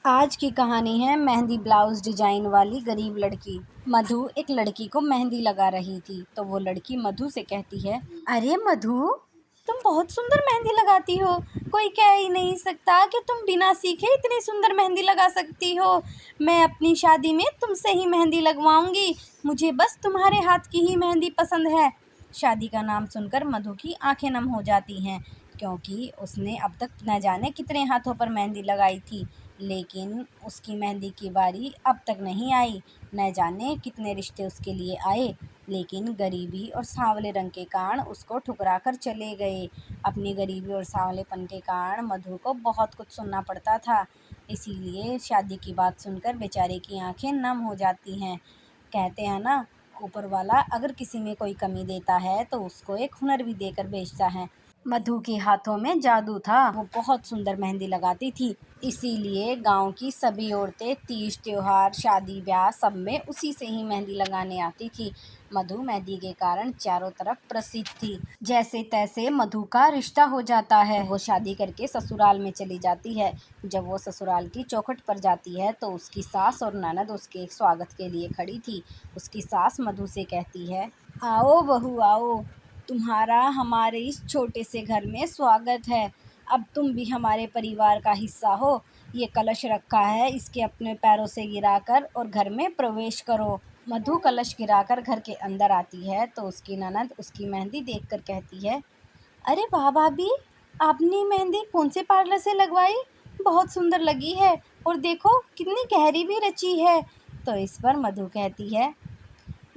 आज की कहानी है मेहंदी ब्लाउज डिजाइन वाली गरीब लड़की। मधु एक लड़की को मेहंदी लगा रही थी तो वो लड़की मधु से कहती है, अरे मधु, तुम बहुत सुंदर मेहंदी लगाती हो। कोई कह ही नहीं सकता कि तुम बिना सीखे इतनी सुंदर मेहंदी लगा सकती हो। मैं अपनी शादी में तुमसे ही मेहंदी लगवाऊंगी। मुझे बस तुम्हारे हाथ की ही मेहंदी पसंद है। शादी का नाम सुनकर मधु की आंखें नम हो जाती हैं, क्योंकि उसने अब तक न जाने कितने हाथों पर मेहंदी लगाई थी, लेकिन उसकी मेहंदी की बारी अब तक नहीं आई। न जाने कितने रिश्ते उसके लिए आए, लेकिन गरीबी और सांवले रंग के कारण उसको ठुकरा कर चले गए। अपनी गरीबी और सांवलेपन के कारण मधु को बहुत कुछ सुनना पड़ता था, इसीलिए शादी की बात सुनकर बेचारे की आंखें नम हो जाती हैं। कहते हैं ना, ऊपर वाला अगर किसी में कोई कमी देता है तो उसको एक हुनर भी देकर भेजता है। मधु के हाथों में जादू था, वो बहुत सुंदर मेहंदी लगाती थी, इसीलिए गांव की सभी औरतें तीज त्योहार शादी ब्याह सब में उसी से ही मेहंदी लगाने आती थी। मधु मेहंदी के कारण चारों तरफ प्रसिद्ध थी। जैसे तैसे मधु का रिश्ता हो जाता है, वो शादी करके ससुराल में चली जाती है। जब वो ससुराल की चौखट पर जाती है तो उसकी सास और ननद उसके स्वागत के लिए खड़ी थी। उसकी सास मधु से कहती है, आओ बहू आओ, तुम्हारा हमारे इस छोटे से घर में स्वागत है। अब तुम भी हमारे परिवार का हिस्सा हो। ये कलश रखा है, इसके अपने पैरों से गिराकर और घर में प्रवेश करो। मधु कलश गिराकर घर के अंदर आती है तो उसकी ननद उसकी मेहंदी देखकर कहती है, अरे वाह भाभी, आपने मेहंदी कौन से पार्लर से लगवाई? बहुत सुंदर लगी है, और देखो कितनी गहरी भी रची है। तो इस पर मधु कहती है,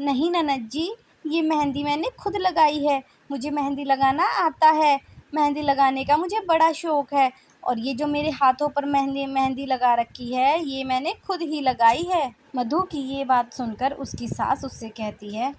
नहीं ननद जी, ये मेहंदी मैंने खुद लगाई है। मुझे मेहंदी लगाना आता है। मेहंदी लगाने का मुझे बड़ा शौक है, और ये जो मेरे हाथों पर मेहंदी मेहंदी लगा रखी है, ये मैंने खुद ही लगाई है। मधु की ये बात सुनकर उसकी सास उससे कहती है,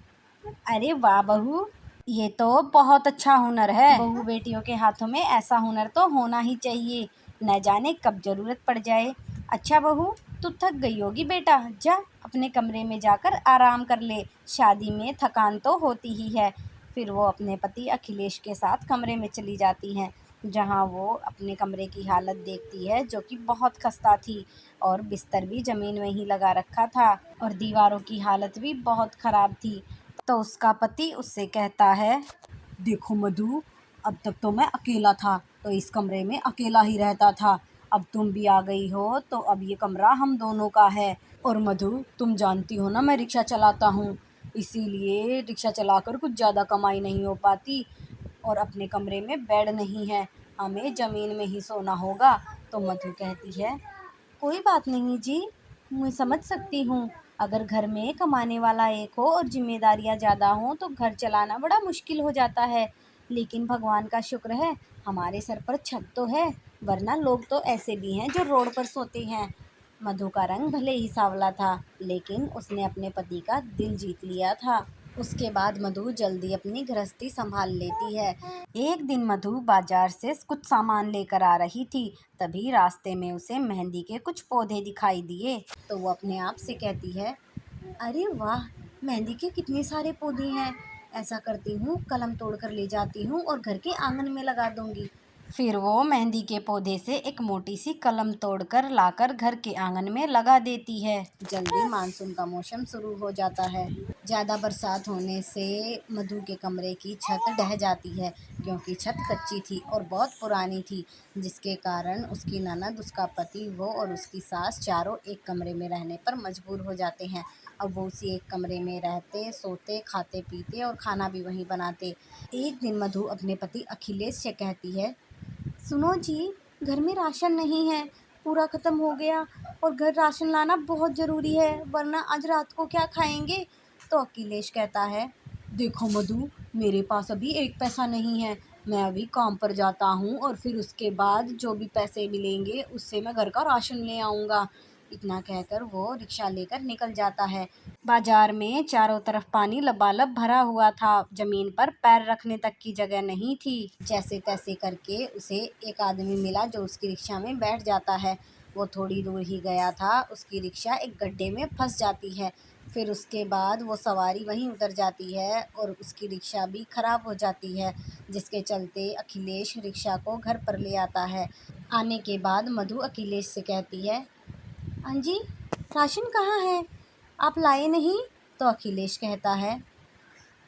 अरे वाह बहू, ये तो बहुत अच्छा हुनर है। बहू बेटियों के हाथों में ऐसा हुनर तो होना ही चाहिए, न जाने कब जरूरत पड़ जाए। अच्छा बहू, तू थक गई होगी बेटा, जा अपने कमरे में जाकर आराम कर ले। शादी में थकान तो होती ही है। फिर वो अपने पति अखिलेश के साथ कमरे में चली जाती हैं, जहां वो अपने कमरे की हालत देखती है, जो कि बहुत खस्ता थी, और बिस्तर भी ज़मीन में ही लगा रखा था, और दीवारों की हालत भी बहुत ख़राब थी। तो उसका पति उससे कहता है, देखो मधु, अब तक तो मैं अकेला था तो इस कमरे में अकेला ही रहता था। अब तुम भी आ गई हो तो अब ये कमरा हम दोनों का है। और मधु, तुम जानती हो ना मैं रिक्शा चलाता हूँ, इसीलिए रिक्शा चलाकर कुछ ज़्यादा कमाई नहीं हो पाती, और अपने कमरे में बेड नहीं है, हमें ज़मीन में ही सोना होगा। तो मधु कहती है, कोई बात नहीं जी, मैं समझ सकती हूँ। अगर घर में कमाने वाला एक हो और जिम्मेदारियाँ ज़्यादा हों तो घर चलाना बड़ा मुश्किल हो जाता है, लेकिन भगवान का शुक्र है हमारे सर पर छत तो है, वरना लोग तो ऐसे भी हैं जो रोड पर सोते हैं। मधु का रंग भले ही सांवला था, लेकिन उसने अपने पति का दिल जीत लिया था। उसके बाद मधु जल्दी अपनी गृहस्थी संभाल लेती है। एक दिन मधु बाजार से कुछ सामान लेकर आ रही थी, तभी रास्ते में उसे मेहंदी के कुछ पौधे दिखाई दिए। तो वो अपने आप से कहती है, अरे वाह, मेहंदी के कितने सारे पौधे हैं। ऐसा करती हूँ, कलम तोड़कर ले जाती हूँ और घर के आंगन में लगा दूंगी। फिर वो मेहंदी के पौधे से एक मोटी सी कलम तोड़कर लाकर घर के आंगन में लगा देती है। जल्दी मानसून का मौसम शुरू हो जाता है। ज़्यादा बरसात होने से मधु के कमरे की छत ढह जाती है, क्योंकि छत कच्ची थी और बहुत पुरानी थी, जिसके कारण उसकी ननद, उसका पति, वो और उसकी सास चारों एक कमरे में रहने पर मजबूर हो जाते हैं। अब वो उसी एक कमरे में रहते, सोते, खाते पीते और खाना भी वहीं बनाते। एक दिन मधु अपने पति अखिलेश से कहती है, सुनो जी, घर में राशन नहीं है, पूरा ख़त्म हो गया, और घर राशन लाना बहुत ज़रूरी है, वरना आज रात को क्या खाएंगे? तो अखिलेश कहता है, देखो मधु, मेरे पास अभी एक पैसा नहीं है। मैं अभी काम पर जाता हूँ और फिर उसके बाद जो भी पैसे मिलेंगे उससे मैं घर का राशन ले आऊँगा। इतना कहकर वो रिक्शा लेकर निकल जाता है। बाजार में चारों तरफ पानी लबालब भरा हुआ था, जमीन पर पैर रखने तक की जगह नहीं थी। जैसे तैसे करके उसे एक आदमी मिला जो उसकी रिक्शा में बैठ जाता है। वो थोड़ी दूर ही गया था, उसकी रिक्शा एक गड्ढे में फंस जाती है। फिर उसके बाद वो सवारी वहीं उतर जाती है और उसकी रिक्शा भी खराब हो जाती है, जिसके चलते अखिलेश रिक्शा को घर पर ले आता है। आने के बाद मधु अखिलेश से कहती है, हाँ जी, राशन कहाँ है? आप लाए नहीं? तो अखिलेश कहता है,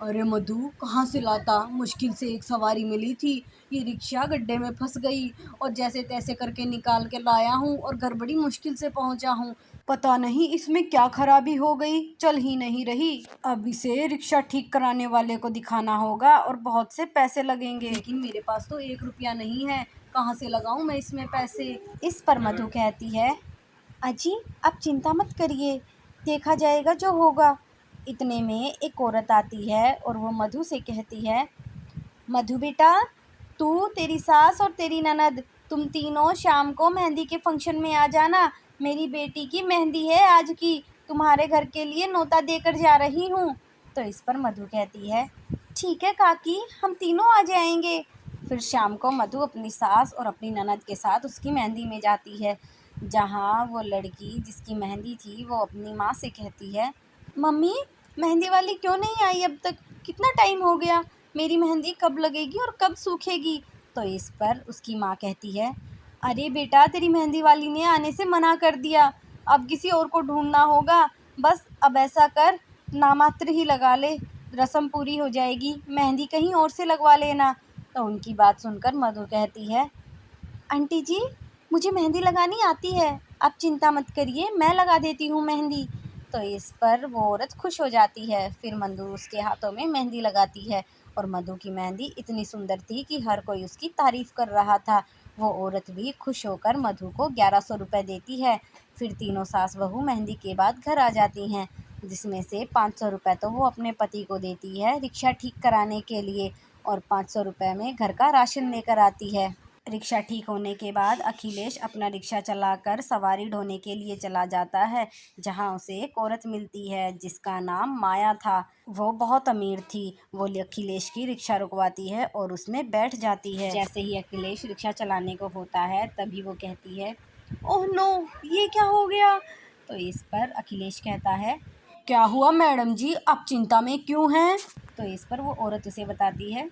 अरे मधु, कहाँ से लाता, मुश्किल से एक सवारी मिली थी, ये रिक्शा गड्ढे में फंस गई और जैसे तैसे करके निकाल के लाया हूँ और घर बड़ी मुश्किल से पहुँचा हूँ। पता नहीं इसमें क्या खराबी हो गई, चल ही नहीं रही। अब इसे रिक्शा ठीक कराने वाले को दिखाना होगा और बहुत से पैसे लगेंगे, लेकिन मेरे पास तो 1 रुपया नहीं है, कहाँ से लगाऊं मैं इसमें पैसे। इस पर मधु कहती है, अजी आप चिंता मत करिए, देखा जाएगा जो होगा। इतने में एक औरत आती है और वो मधु से कहती है, मधु बेटा, तू, तेरी सास और तेरी ननद, तुम तीनों शाम को मेहंदी के फंक्शन में आ जाना। मेरी बेटी की मेहंदी है आज की, तुम्हारे घर के लिए न्योता देकर जा रही हूँ। तो इस पर मधु कहती है, ठीक है काकी, हम तीनों आ जाएंगे। फिर शाम को मधु अपनी सास और अपनी ननद के साथ उसकी मेहंदी में जाती है, जहाँ वो लड़की जिसकी मेहंदी थी वो अपनी माँ से कहती है, मम्मी, मेहंदी वाली क्यों नहीं आई अब तक, कितना टाइम हो गया, मेरी मेहंदी कब लगेगी और कब सूखेगी। तो इस पर उसकी माँ कहती है, अरे बेटा, तेरी मेहंदी वाली ने आने से मना कर दिया, अब किसी और को ढूंढना होगा। बस अब ऐसा कर, नामात्र ही लगा ले, रस्म पूरी हो जाएगी, मेहंदी कहीं और से लगवा लेना। तो उनकी बात सुनकर मधु कहती है, आंटी जी, मुझे मेहंदी लगानी आती है, आप चिंता मत करिए, मैं लगा देती हूँ मेहंदी। तो इस पर वो औरत खुश हो जाती है। फिर मधु उसके हाथों में मेहंदी लगाती है और मधु की मेहंदी इतनी सुंदर थी कि हर कोई उसकी तारीफ़ कर रहा था। वो औरत भी खुश होकर मधु को 1100 रुपये देती है। फिर तीनों सास बहू मेहंदी के बाद घर आ जाती हैं, जिसमें से 500 रुपये तो वो अपने पति को देती है रिक्शा ठीक कराने के लिए, और 500 रुपये में घर का राशन लेकर आती है। रिक्शा ठीक होने के बाद अखिलेश अपना रिक्शा चलाकर सवारी ढोने के लिए चला जाता है, जहां उसे एक औरत मिलती है जिसका नाम माया था। वो बहुत अमीर थी। वो अखिलेश की रिक्शा रुकवाती है और उसमें बैठ जाती है। जैसे ही अखिलेश रिक्शा चलाने को होता है तभी वो कहती है, ओह नो, ये क्या हो गया। तो इस पर अखिलेश कहता है, क्या हुआ मैडम जी, आप चिंता में क्यों हैं। तो इस पर वो औरत उसे बताती है,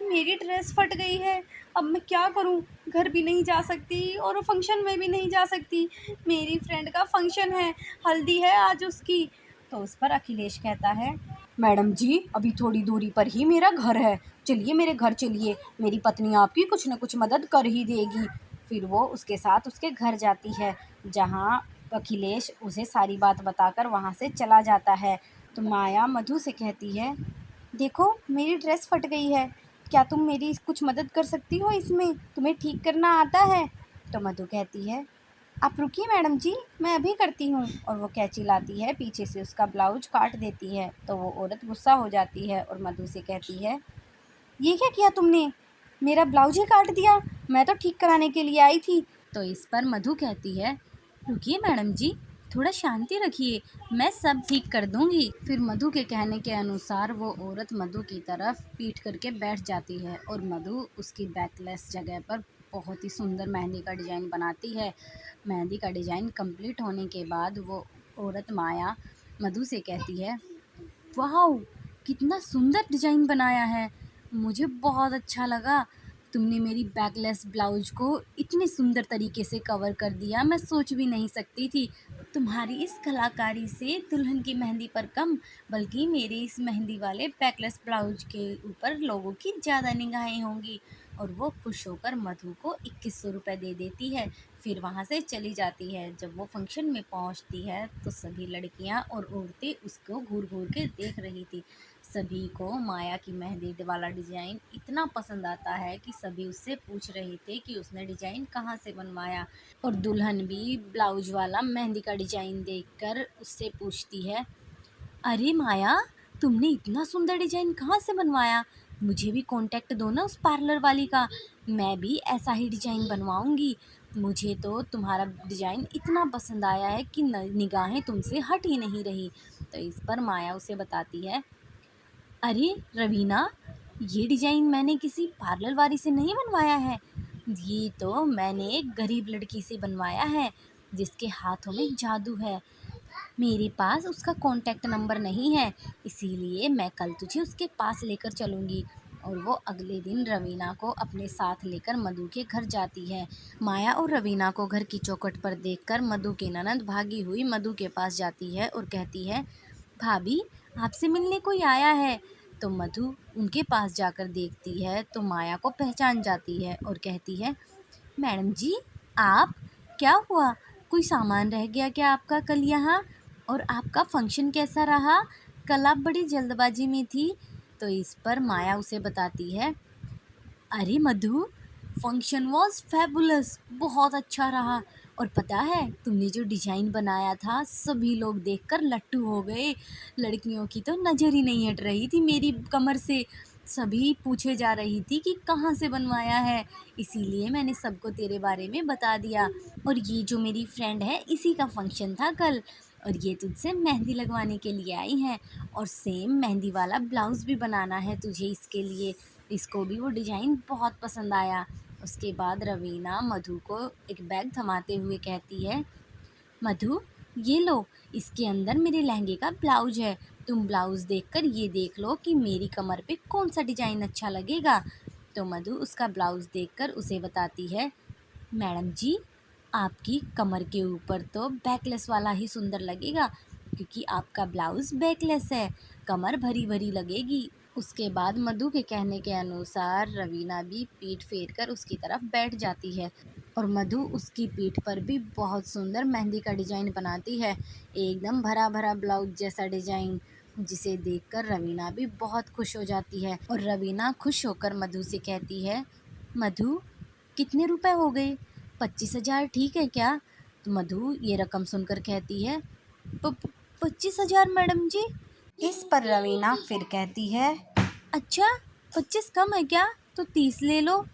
मेरी ड्रेस फट गई है, अब मैं क्या करूं, घर भी नहीं जा सकती और फंक्शन में भी नहीं जा सकती, मेरी फ्रेंड का फंक्शन है, हल्दी है आज उसकी। तो उस पर अखिलेश कहता है, मैडम जी, अभी थोड़ी दूरी पर ही मेरा घर है, चलिए मेरे घर चलिए, मेरी पत्नी आपकी कुछ न कुछ मदद कर ही देगी। फिर वो उसके साथ उसके घर जाती है, जहाँ अखिलेश उसे सारी बात बताकर वहाँ से चला जाता है। तो माया मधु से कहती है, देखो मेरी ड्रेस फट गई है, क्या तुम मेरी कुछ मदद कर सकती हो इसमें, तुम्हें ठीक करना आता है। तो मधु कहती है, आप रुकिए मैडम जी, मैं अभी करती हूँ, और वो कैंची लाती है, पीछे से उसका ब्लाउज काट देती है। तो वो औरत गुस्सा हो जाती है और मधु से कहती है, ये क्या किया तुमने, मेरा ब्लाउज ही काट दिया, मैं तो ठीक कराने के लिए आई थी। तो इस पर मधु कहती है, रुकिए मैडम जी, थोड़ा शांति रखिए, मैं सब ठीक कर दूंगी। फिर मधु के कहने के अनुसार वो औरत मधु की तरफ पीठ करके बैठ जाती है और मधु उसकी बैकलेस जगह पर बहुत ही सुंदर मेहंदी का डिज़ाइन बनाती है। मेहंदी का डिज़ाइन कंप्लीट होने के बाद वो औरत माया मधु से कहती है, वाह, कितना सुंदर डिज़ाइन बनाया है, मुझे बहुत अच्छा लगा, तुमने मेरी बैकलेस ब्लाउज को इतने सुंदर तरीके से कवर कर दिया, मैं सोच भी नहीं सकती थी। तुम्हारी इस कलाकारी से दुल्हन की मेहंदी पर कम, बल्कि मेरे इस मेहंदी वाले बैकलेस ब्लाउज के ऊपर लोगों की ज़्यादा निगाहें होंगी। और वो खुश होकर मधु को 2100 रुपये दे देती है। फिर वहाँ से चली जाती है। जब वो फंक्शन में पहुँचती है तो सभी लड़कियाँ और औरतें उसको घूर घूर के देख रही थी। सभी को माया की मेहंदी वाला डिज़ाइन इतना पसंद आता है कि सभी उससे पूछ रहे थे कि उसने डिज़ाइन कहाँ से बनवाया। और दुल्हन भी ब्लाउज वाला मेहंदी का डिज़ाइन देखकर उससे पूछती है, अरे माया, तुमने इतना सुंदर डिज़ाइन कहाँ से बनवाया, मुझे भी कांटेक्ट दो ना उस पार्लर वाली का, मैं भी ऐसा ही डिज़ाइन बनवाऊँगी। मुझे तो तुम्हारा डिज़ाइन इतना पसंद आया है कि निगाहें तुमसे हट ही नहीं रही। तो इस पर माया उसे बताती है, अरे रवीना, ये डिज़ाइन मैंने किसी पार्लर वाली से नहीं बनवाया है, ये तो मैंने एक गरीब लड़की से बनवाया है जिसके हाथों में जादू है। मेरे पास उसका कॉन्टैक्ट नंबर नहीं है, इसीलिए मैं कल तुझे उसके पास लेकर चलूँगी और वो अगले दिन रवीना को अपने साथ लेकर मधु के घर जाती है। माया और रवीना को घर की चौखट पर देखकर मधु की ननद भागी हुई मधु के पास जाती है और कहती है, भाभी आपसे मिलने कोई आया है। तो मधु उनके पास जाकर देखती है तो माया को पहचान जाती है और कहती है, मैडम जी आप, क्या हुआ, कोई सामान रह गया क्या आपका कल यहाँ? और आपका फंक्शन कैसा रहा? कल आप बड़ी जल्दबाजी में थी। तो इस पर माया उसे बताती है, अरे मधु, फंक्शन वॉज फैबुलस, बहुत अच्छा रहा। और पता है तुमने जो डिजाइन बनाया था सभी लोग देखकर लट्टू हो गए। लड़कियों की तो नज़र ही नहीं हट रही थी मेरी कमर से। सभी पूछे जा रही थी कि कहाँ से बनवाया है, इसीलिए मैंने सबको तेरे बारे में बता दिया। और ये जो मेरी फ्रेंड है इसी का फंक्शन था कल, और ये तुझसे मेहंदी लगवाने के लिए आई है और सेम मेहंदी वाला ब्लाउज़ भी बनाना है तुझे इसके लिए। इसको भी वो डिज़ाइन बहुत पसंद आया। उसके बाद रवीना मधु को एक बैग थमाते हुए कहती है, मधु ये लो, इसके अंदर मेरे लहंगे का ब्लाउज है। तुम ब्लाउज़ देखकर ये देख लो कि मेरी कमर पे कौन सा डिज़ाइन अच्छा लगेगा। तो मधु उसका ब्लाउज़ देखकर उसे बताती है, मैडम जी आपकी कमर के ऊपर तो बैकलेस वाला ही सुंदर लगेगा, क्योंकि आपका ब्लाउज़ बैकलेस है, कमर भरी भरी लगेगी। उसके बाद मधु के कहने के अनुसार रवीना भी पीठ फेर कर उसकी तरफ बैठ जाती है और मधु उसकी पीठ पर भी बहुत सुंदर मेहंदी का डिज़ाइन बनाती है, एकदम भरा भरा ब्लाउज जैसा डिज़ाइन, जिसे देखकर रवीना भी बहुत खुश हो जाती है। और रवीना खुश होकर मधु से कहती है, मधु कितने रुपए हो गए? 25,000 ठीक है क्या? तो मधु ये रकम सुनकर कहती है, 25,000 मैडम जी। इस पर रवीना फिर कहती है, अच्छा 25 कम है क्या? तो 30 ले लो।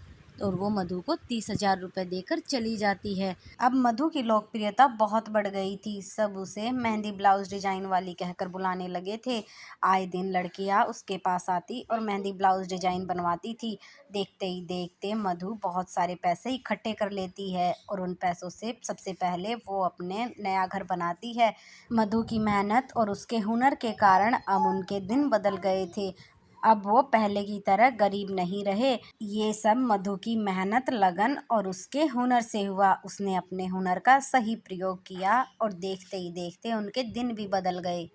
और वो मधु को 30,000 रुपये देकर चली जाती है। अब मधु की लोकप्रियता बहुत बढ़ गई थी, सब उसे मेहंदी ब्लाउज डिजाइन वाली कहकर बुलाने लगे थे। आए दिन लड़कियां उसके पास आती और मेहंदी ब्लाउज डिजाइन बनवाती थी। देखते ही देखते मधु बहुत सारे पैसे इकट्ठे कर लेती है और उन पैसों से सबसे पहले वो अपने नया घर बनाती है। मधु की मेहनत और उसके हुनर के कारण अब उनके दिन बदल गए थे। अब वो पहले की तरह गरीब नहीं रहे। ये सब मधु की मेहनत, लगन और उसके हुनर से हुआ। उसने अपने हुनर का सही प्रयोग किया और देखते ही देखते उनके दिन भी बदल गए।